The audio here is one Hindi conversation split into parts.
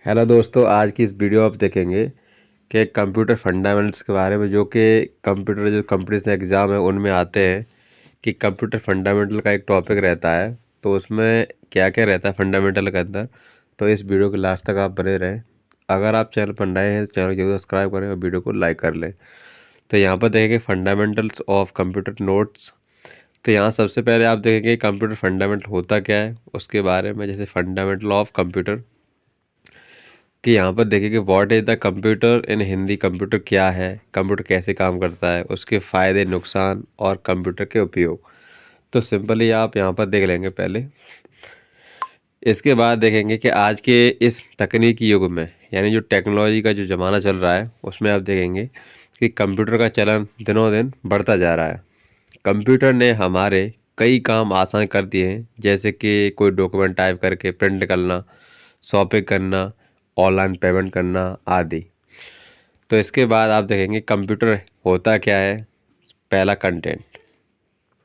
हेलो दोस्तों, आज की इस वीडियो आप देखेंगे कि कंप्यूटर फंडामेंटल्स के बारे में, जो कि कंप्यूटर जो कंपटीशन एग्ज़ाम है उनमें आते हैं कि कंप्यूटर फंडामेंटल का एक टॉपिक रहता है। तो उसमें क्या क्या रहता है फंडामेंटल के अंदर, तो इस वीडियो के लास्ट तक आप बने रहें। अगर आप चैनल पर नए हैं तो चैनल को जरूर सब्सक्राइब करें और वीडियो को लाइक कर लें। तो यहाँ पर देखेंगे फंडामेंटल्स ऑफ कंप्यूटर नोट्स। तो यहाँ सबसे पहले आप देखेंगे कंप्यूटर फंडामेंटल होता क्या है उसके बारे में, जैसे फंडामेंटल ऑफ कंप्यूटर कि यहाँ पर देखिए कि what is the computer in Hindi. Computer क्या है, कंप्यूटर कैसे काम करता है, उसके फ़ायदे नुकसान और कंप्यूटर के उपयोग। तो सिंपली आप यहाँ पर देख लेंगे पहले। इसके बाद देखेंगे कि आज के इस तकनीकी युग में, यानी जो टेक्नोलॉजी का जो ज़माना चल रहा है, उसमें आप देखेंगे कि कंप्यूटर का चलन दिनों दिन बढ़ता जा रहा है। कंप्यूटर ने हमारे कई काम आसान कर दिए हैं, जैसे कि कोई डॉक्यूमेंट टाइप करके प्रिंट करना, शॉपिंग करना, ऑनलाइन पेमेंट करना आदि। तो इसके बाद आप देखेंगे कंप्यूटर होता क्या है। पहला कंटेंट,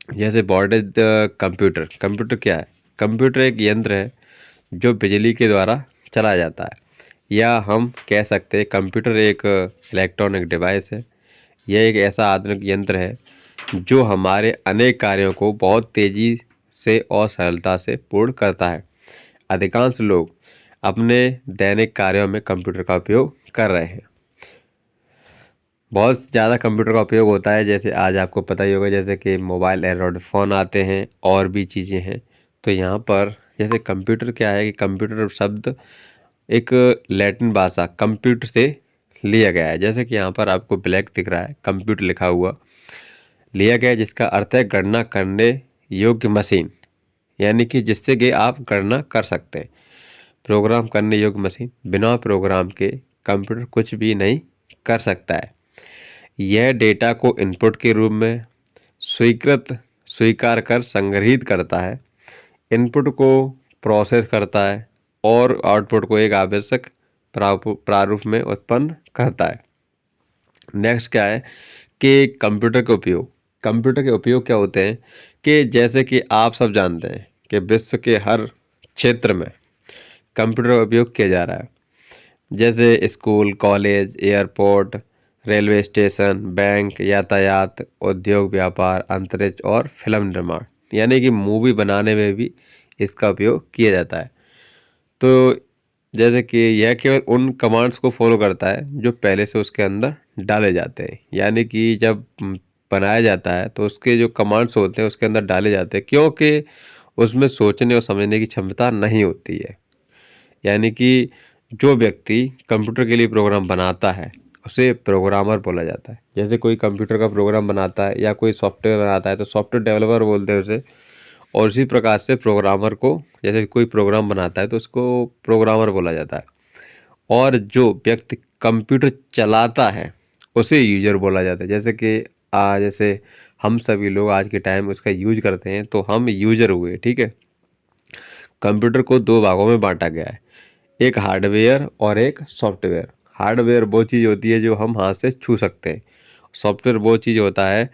जैसे what is the computer. Computer क्या है? कंप्यूटर एक यंत्र है जो बिजली के द्वारा चला जाता है, या हम कह सकते हैं कंप्यूटर एक इलेक्ट्रॉनिक डिवाइस है। यह एक ऐसा आधुनिक यंत्र है जो हमारे अनेक कार्यों को बहुत तेज़ी से और सरलता से पूर्ण करता है। अधिकांश लोग अपने दैनिक कार्यों में कंप्यूटर का उपयोग कर रहे हैं। बहुत ज़्यादा कंप्यूटर का उपयोग होता है, जैसे आज आपको पता ही होगा, जैसे कि मोबाइल एंड्रॉयड फ़ोन आते हैं और भी चीज़ें हैं। तो यहाँ पर जैसे कंप्यूटर क्या है कि कंप्यूटर शब्द एक लैटिन भाषा कंप्यूटर से लिया गया है। जैसे कि यहाँ पर आपको ब्लैक दिख रहा है, कंप्यूटर लिखा हुआ लिया गया है, जिसका अर्थ है गणना करने योग्य मशीन, यानी कि जिससे कि आप गणना कर सकते हैं। प्रोग्राम करने योग्य मशीन, बिना प्रोग्राम के कंप्यूटर कुछ भी नहीं कर सकता है। यह डेटा को इनपुट के रूप में स्वीकार कर संग्रहित करता है, इनपुट को प्रोसेस करता है और आउटपुट को एक आवश्यक प्रारूप में उत्पन्न करता है। नेक्स्ट क्या है कि कंप्यूटर के उपयोग। कंप्यूटर के उपयोग क्या होते हैं कि जैसे कि आप सब जानते हैं कि विश्व के हर क्षेत्र में कंप्यूटर का उपयोग किया जा रहा है, जैसे school, college, airport, railway station, bank, यातायात, उद्योग, व्यापार, अंतरिक्ष और फिल्म निर्माण, यानी कि मूवी बनाने में भी इसका उपयोग किया जाता है। तो जैसे कि यह केवल उन कमांड्स को फॉलो करता है जो पहले से उसके अंदर डाले जाते हैं, यानी कि जब बनाया जाता है तो उसके जो कमांड्स होते हैं उसके अंदर डाले जाते हैं, क्योंकि उसमें सोचने और समझने की क्षमता नहीं होती है। यानी कि जो व्यक्ति कंप्यूटर के लिए प्रोग्राम बनाता है उसे प्रोग्रामर बोला जाता है। जैसे कोई कंप्यूटर का प्रोग्राम बनाता है या कोई सॉफ्टवेयर बनाता है तो सॉफ्टवेयर डेवलपर बोलते हैं उसे। और उसी प्रकार से प्रोग्रामर को, जैसे कोई प्रोग्राम बनाता है तो उसको प्रोग्रामर बोला जाता है। और जो व्यक्ति कंप्यूटर चलाता है उसे यूजर बोला जाता है। जैसे कि जैसे हम सभी लोग आज के टाइम उसका यूज करते हैं तो हम यूजर हुए, ठीक है। कंप्यूटर को दो भागों में बांटा गया है, एक हार्डवेयर और एक सॉफ्टवेयर। हार्डवेयर वो चीज़ होती है जो हम हाथ से छू सकते हैं, सॉफ्टवेयर वो चीज़ होता है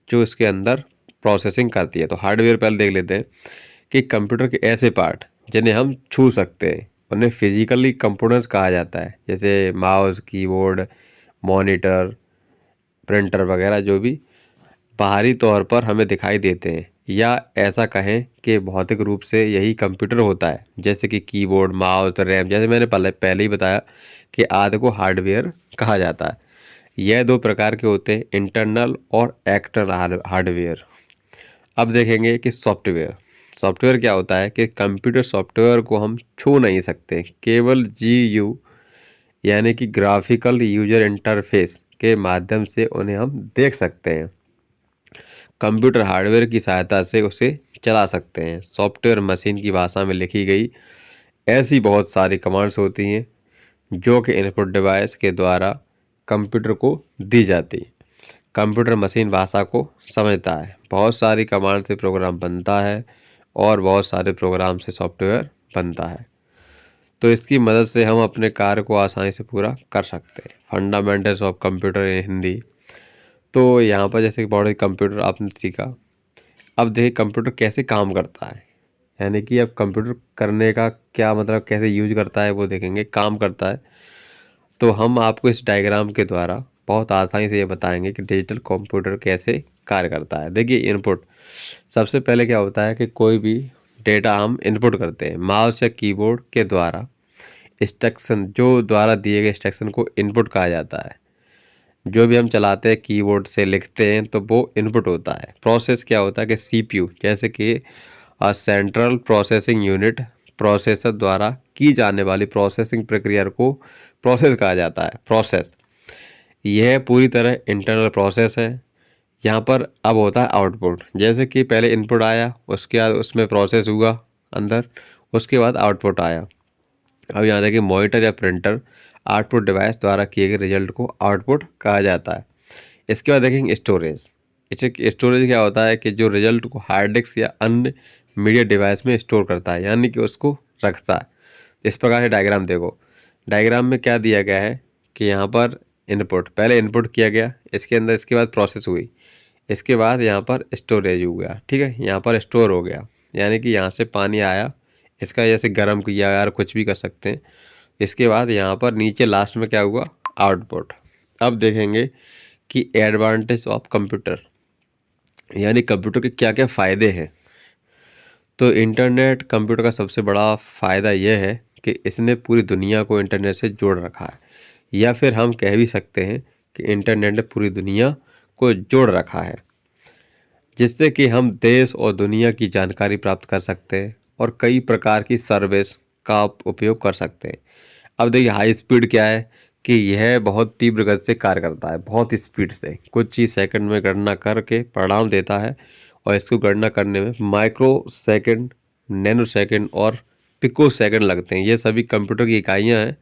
जो इसके अंदर प्रोसेसिंग करती है। तो हार्डवेयर पहले देख लेते हैं कि कंप्यूटर के ऐसे पार्ट जिन्हें हम छू सकते हैं उन्हें फिजिकली कंपोनेंट्स कहा जाता है, जैसे माउस, कीबोर्ड, मॉनिटर, प्रिंटर वगैरह, जो भी बाहरी तौर पर हमें दिखाई देते हैं, या ऐसा कहें कि भौतिक रूप से यही कंप्यूटर होता है, जैसे कि कीबोर्ड, माउस, रैम। जैसे मैंने पहले ही बताया कि आदि को हार्डवेयर कहा जाता है। यह दो प्रकार के होते हैं, इंटरनल और एक्सटर्नल हार्डवेयर। अब देखेंगे कि सॉफ्टवेयर। सॉफ्टवेयर क्या होता है कि कंप्यूटर सॉफ्टवेयर को हम छू नहीं सकते, केवल GU यानी कि ग्राफिकल यूजर इंटरफेस के माध्यम से उन्हें हम देख सकते हैं। कंप्यूटर हार्डवेयर की सहायता से उसे चला सकते हैं। सॉफ्टवेयर मशीन की भाषा में लिखी गई ऐसी बहुत सारी कमांड्स होती हैं जो कि इनपुट डिवाइस के द्वारा कंप्यूटर को दी जाती है। कंप्यूटर मशीन भाषा को समझता है। बहुत सारी कमांड से प्रोग्राम बनता है और बहुत सारे प्रोग्राम से सॉफ्टवेयर बनता है। तो इसकी मदद से हम अपने कार्य को आसानी से पूरा कर सकते हैं। फंडामेंटल्स ऑफ कंप्यूटर इन हिंदी। तो यहाँ पर जैसे कि बॉडी कंप्यूटर आपने सीखा। अब देखिए कंप्यूटर कैसे काम करता है। यानी कि अब कंप्यूटर करने का क्या मतलब, कैसे यूज करता है वो देखेंगे, काम करता है। तो हम आपको इस डायग्राम के द्वारा बहुत आसानी से ये बताएंगे कि डिजिटल कंप्यूटर कैसे कार्य करता है। देखिए इनपुट, सबसे पहले क्या होता है कि कोई भी डेटा हम इनपुट करते हैं माउस या कीबोर्ड के द्वारा। इंस्ट्रक्शन, जो द्वारा दिए गए इंस्ट्रक्शन को इनपुट कहा जाता है। जो भी हम चलाते हैं कीबोर्ड से लिखते हैं तो वो इनपुट होता है। प्रोसेस क्या होता है कि सीपीयू, जैसे कि सेंट्रल प्रोसेसिंग यूनिट, प्रोसेसर द्वारा की जाने वाली प्रोसेसिंग प्रक्रिया को प्रोसेस कहा जाता है। प्रोसेस, यह पूरी तरह इंटरनल प्रोसेस है। यहाँ पर अब होता है आउटपुट, जैसे कि पहले इनपुट आया, उसके बाद उसमें प्रोसेस हुआ अंदर, उसके बाद आउटपुट आया। अब यहाँ देखिए मॉनिटर या प्रिंटर आउटपुट डिवाइस द्वारा किए गए रिजल्ट को आउटपुट कहा जाता है। इसके बाद देखेंगे स्टोरेज। इसे स्टोरेज क्या होता है कि जो रिजल्ट को हार्ड डिस्क या अन्य मीडिया डिवाइस में स्टोर करता है, यानी कि उसको रखता है। इस प्रकार से डायग्राम देखो, डायग्राम में क्या दिया गया है कि यहाँ पर इनपुट, पहले इनपुट किया गया इसके अंदर, इसके बाद प्रोसेस हुई, इसके बाद यहाँ पर स्टोरेज हो गया, ठीक है, यहाँ पर स्टोर हो गया, यानी कि यहाँ से पानी आया, इसका जैसे गर्म किया यार, कुछ भी कर सकते हैं। इसके बाद यहाँ पर नीचे लास्ट में क्या हुआ, आउटपुट। अब देखेंगे कि एडवांटेज ऑफ कंप्यूटर, यानी कंप्यूटर के क्या क्या फ़ायदे हैं। तो इंटरनेट कंप्यूटर का सबसे बड़ा फ़ायदा यह है कि इसने पूरी दुनिया को इंटरनेट से जोड़ रखा है, या फिर हम कह भी सकते हैं कि इंटरनेट ने पूरी दुनिया को जोड़ रखा है, जिससे कि हम देश और दुनिया की जानकारी प्राप्त कर सकते हैं और कई प्रकार की सर्विस का उपयोग कर सकते हैं। अब देखिए हाई स्पीड क्या है कि यह बहुत तीव्र गति से कार्य करता है, बहुत स्पीड से कुछ चीज़ सेकंड में गणना करके परिणाम देता है, और इसको गणना करने में माइक्रो सेकंड, नैनो सेकंड और पिको सेकंड लगते हैं। ये सभी कंप्यूटर की इकाइयाँ हैं।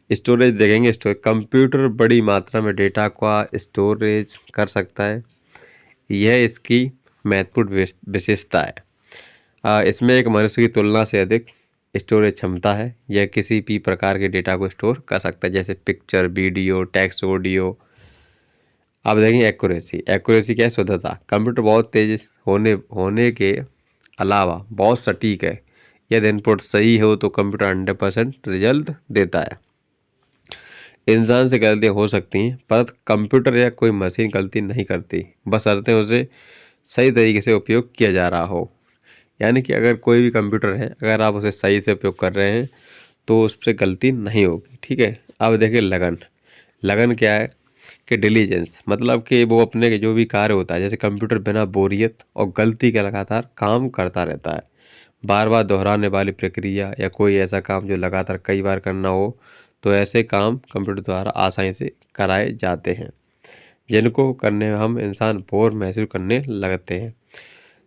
स्टोरेज देखेंगे, स्टोरेज, कंप्यूटर बड़ी मात्रा में डेटा का स्टोरेज कर सकता है, यह इसकी महत्वपूर्ण विशेषता है। इसमें एक मनुष्य की तुलना से अधिक स्टोरेज क्षमता है। यह किसी भी प्रकार के डेटा को स्टोर कर सकता है, जैसे पिक्चर, वीडियो, टेक्स्ट, ऑडियो। अब देखेंगे एक्यूरेसी। एक्यूरेसी क्या है, शुद्धता। कंप्यूटर बहुत तेज होने के अलावा बहुत सटीक है। यदि इनपुट सही हो तो कंप्यूटर 100% रिजल्ट देता है। इंसान से गलतियाँ हो सकती हैं, पर कंप्यूटर या कोई मशीन गलती नहीं करती, बशर्ते उसे सही तरीके से उपयोग किया जा रहा हो। यानी कि अगर कोई भी कंप्यूटर है, अगर आप उसे सही से उपयोग कर रहे हैं तो उससे गलती नहीं होगी, ठीक है। अब देखिए लगन। लगन क्या है कि डिलीजेंस, मतलब कि वो अपने के जो भी कार्य होता है, जैसे कंप्यूटर बिना बोरियत और गलती के लगातार काम करता रहता है। बार बार दोहराने वाली प्रक्रिया या कोई ऐसा काम जो लगातार कई बार करना हो, तो ऐसे काम कंप्यूटर द्वारा आसानी से कराए जाते हैं, जिनको करने में हम इंसान बोर महसूस करने लगते हैं।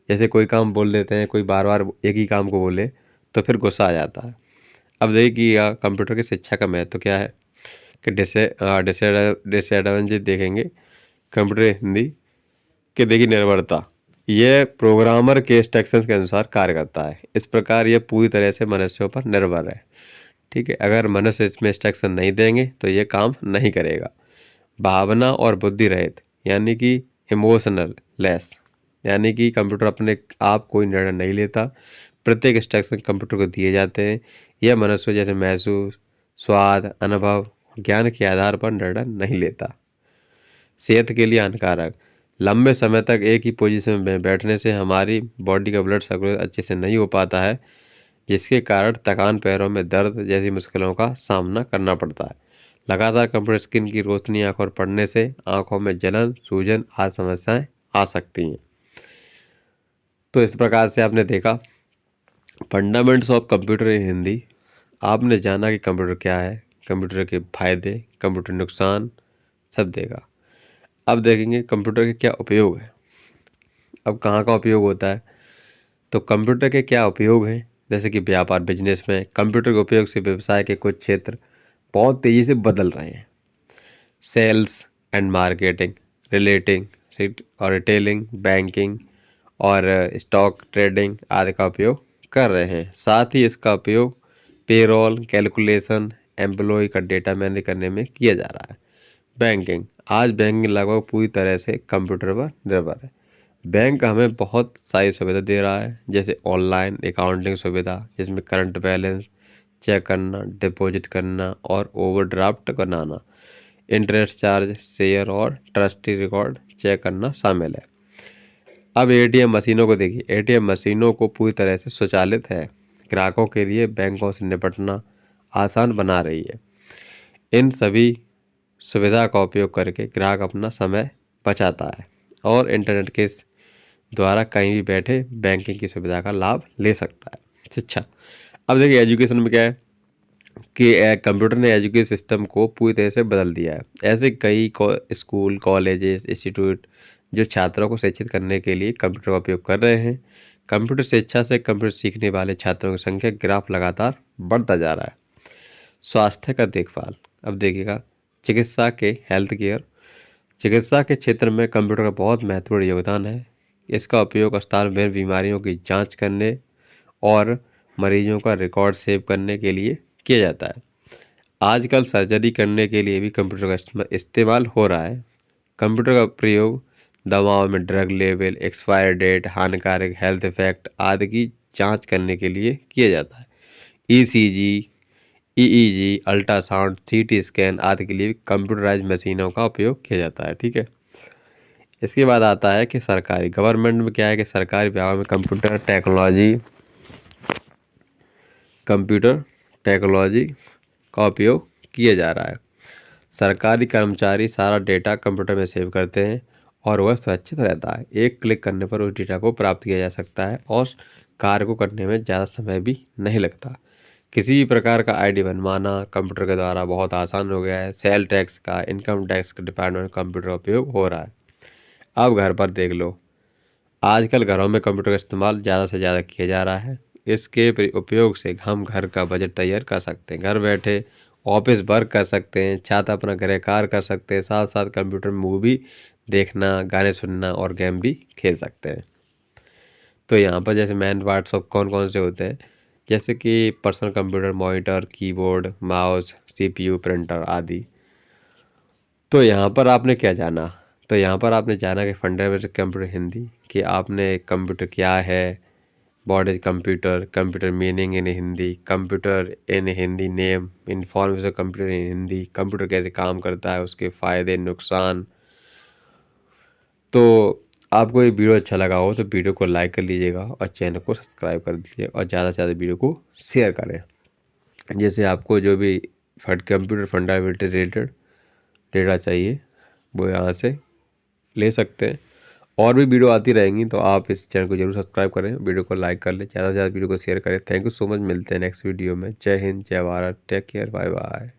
जैसे कोई काम बोल देते हैं, कोई बार बार एक ही काम को बोले तो फिर गुस्सा आ जाता है। अब देखिए कंप्यूटर की शिक्षा का महत्व क्या है कि डिसएडवांटेज देखेंगे कंप्यूटर हिंदी के। देखिए निर्भरता, यह प्रोग्रामर के इंस्ट्रक्शंस के अनुसार कार्य करता है। इस प्रकार यह पूरी तरह से मनुष्यों पर निर्भर है, ठीक है। अगर मनुष्य इसमें इंस्ट्रक्शन नहीं देंगे तो ये काम नहीं करेगा। भावना और बुद्धि रहित, यानी कि इमोशनल लेस, यानी कि कंप्यूटर अपने आप कोई निर्णय नहीं लेता। प्रत्येक इंस्ट्रक्शन कंप्यूटर को दिए जाते हैं। यह मनुष्य जैसे महसूस, स्वाद, अनुभव, ज्ञान के आधार पर निर्णय नहीं लेता। सेहत के लिए हानिकारक, लंबे समय तक एक ही पोजीशन में बैठने से हमारी बॉडी का ब्लड सर्कुलेशन अच्छे से नहीं हो पाता है, जिसके कारण थकान, पैरों में दर्द जैसी मुश्किलों का सामना करना पड़ता है। लगातार कंप्यूटर स्क्रीन की रोशनी आंखों पर पड़ने से आंखों में जलन, सूजन आदि समस्याएं आ सकती हैं। तो इस प्रकार से आपने देखा फंडामेंट्स ऑफ कंप्यूटर इन हिंदी। आपने जाना कि कंप्यूटर क्या है, कंप्यूटर के फायदे, कंप्यूटर नुकसान, सब देखा। अब देखेंगे कंप्यूटर के क्या उपयोग है। अब कहाँ का उपयोग होता है, तो कंप्यूटर के क्या उपयोग हैं, जैसे कि व्यापार, बिजनेस में कंप्यूटर के उपयोग से व्यवसाय के कुछ क्षेत्र बहुत तेज़ी से बदल रहे हैं। सेल्स एंड मार्केटिंग, रिलेटिंग और रिटेलिंग, बैंकिंग और स्टॉक ट्रेडिंग आदि का उपयोग कर रहे हैं। साथ ही इसका उपयोग पेरोल, कैलकुलेशन, एम्प्लॉय का डेटा मैनेज करने में किया जा रहा है। बैंकिंग, आज बैंकिंग लगभग पूरी तरह से कंप्यूटर पर निर्भर है। बैंक हमें बहुत सारी सुविधा दे रहा है, जैसे ऑनलाइन अकाउंटिंग सुविधा जिसमें करंट बैलेंस चेक करना, डिपॉजिट करना और ओवरड्राफ्ट बनाना, इंटरेस्ट चार्ज, शेयर और ट्रस्टी रिकॉर्ड चेक करना शामिल है। अब एटीएम मशीनों को देखिए, एटीएम मशीनों को पूरी तरह से स्वचालित है, ग्राहकों के लिए बैंकों से निपटना आसान बना रही है। इन सभी सुविधा का उपयोग करके ग्राहक अपना समय बचाता है और इंटरनेट के द्वारा कहीं भी बैठे बैंकिंग की सुविधा का लाभ ले सकता है। शिक्षा, अब देखिए एजुकेशन में क्या है कि कंप्यूटर ने एजुकेशन सिस्टम को पूरी तरह से बदल दिया है। ऐसे कई स्कूल, कॉलेजेस, इंस्टीट्यूट जो छात्रों को शिक्षित करने के लिए कंप्यूटर का उपयोग कर रहे हैं। कंप्यूटर शिक्षा से कंप्यूटर सीखने वाले छात्रों की संख्या ग्राफ लगातार बढ़ता जा रहा है। स्वास्थ्य का देखभाल, अब देखिएगा चिकित्सा के हेल्थ केयर, चिकित्सा के क्षेत्र में कंप्यूटर का बहुत महत्वपूर्ण योगदान है। इसका उपयोग अस्पताल में बीमारियों की जांच करने और मरीजों का रिकॉर्ड सेव करने के लिए किया जाता है। आजकल सर्जरी करने के लिए भी कंप्यूटर का इस्तेमाल हो रहा है। कंप्यूटर का प्रयोग दवाओं में ड्रग लेवल, एक्सपायर डेट, हानिकारक हेल्थ इफेक्ट आदि की जांच करने के लिए किया जाता है। ECG, EEG, ultrasound, CT scan आदि के लिए कंप्यूटराइज मशीनों का उपयोग किया जाता है। ठीक है, इसके बाद आता है कि सरकारी गवर्नमेंट में क्या है कि सरकारी विभाग में कंप्यूटर टेक्नोलॉजी का उपयोग किया जा रहा है। सरकारी कर्मचारी सारा डेटा कंप्यूटर में सेव करते हैं और वह सुरक्षित रहता है। एक क्लिक करने पर उस डेटा को प्राप्त किया जा सकता है और कार्य को करने में ज़्यादा समय भी नहीं लगता। किसी भी प्रकार का आईडी बनवाना कंप्यूटर के द्वारा बहुत आसान हो गया है। सेल टैक्स का, इनकम टैक्स का डिपार्टमेंट कंप्यूटर का उपयोग हो रहा है। अब घर पर देख लो, आजकल घरों में कंप्यूटर का इस्तेमाल ज़्यादा से ज़्यादा किया जा रहा है। इसके उपयोग से हम घर का बजट तैयार कर सकते हैं, घर बैठे ऑफिस वर्क कर सकते हैं, छात्र अपना गृह कार्य कर सकते हैं, साथ साथ कंप्यूटर में मूवी देखना, गाने सुनना और गेम भी खेल सकते हैं। तो यहाँ पर जैसे मेन पार्ट्स ऑफ कौन कौन से होते हैं, जैसे कि personal computer, monitor, keyboard, mouse, CPU, printer आदि। तो यहाँ पर आपने क्या जाना, तो यहाँ पर आपने जाना कि फंडामेंटल कंप्यूटर हिंदी, कि आपने कंप्यूटर क्या है, what is computer, computer meaning in Hindi, computer in Hindi name, information computer in Hindi, computer कैसे काम करता है, उसके फ़ायदे नुकसान। तो आपको ये वीडियो अच्छा लगा हो तो वीडियो को लाइक कर लीजिएगा और चैनल को सब्सक्राइब कर दीजिए और ज़्यादा से ज़्यादा वीडियो को शेयर करें। जैसे आपको जो भी कंप्यूटर फंडामेंटल रिलेटेड डेटा चाहिए वो यहाँ से ले सकते हैं। और भी वीडियो आती रहेंगी तो आप इस चैनल को जरूर सब्सक्राइब करें, वीडियो को लाइक कर लें, ज़्यादा से ज़्यादा वीडियो को शेयर करें। थैंक यू सो मच, मिलते हैं नेक्स्ट वीडियो में। जय हिंद, जय Bharat, take care, bye bye.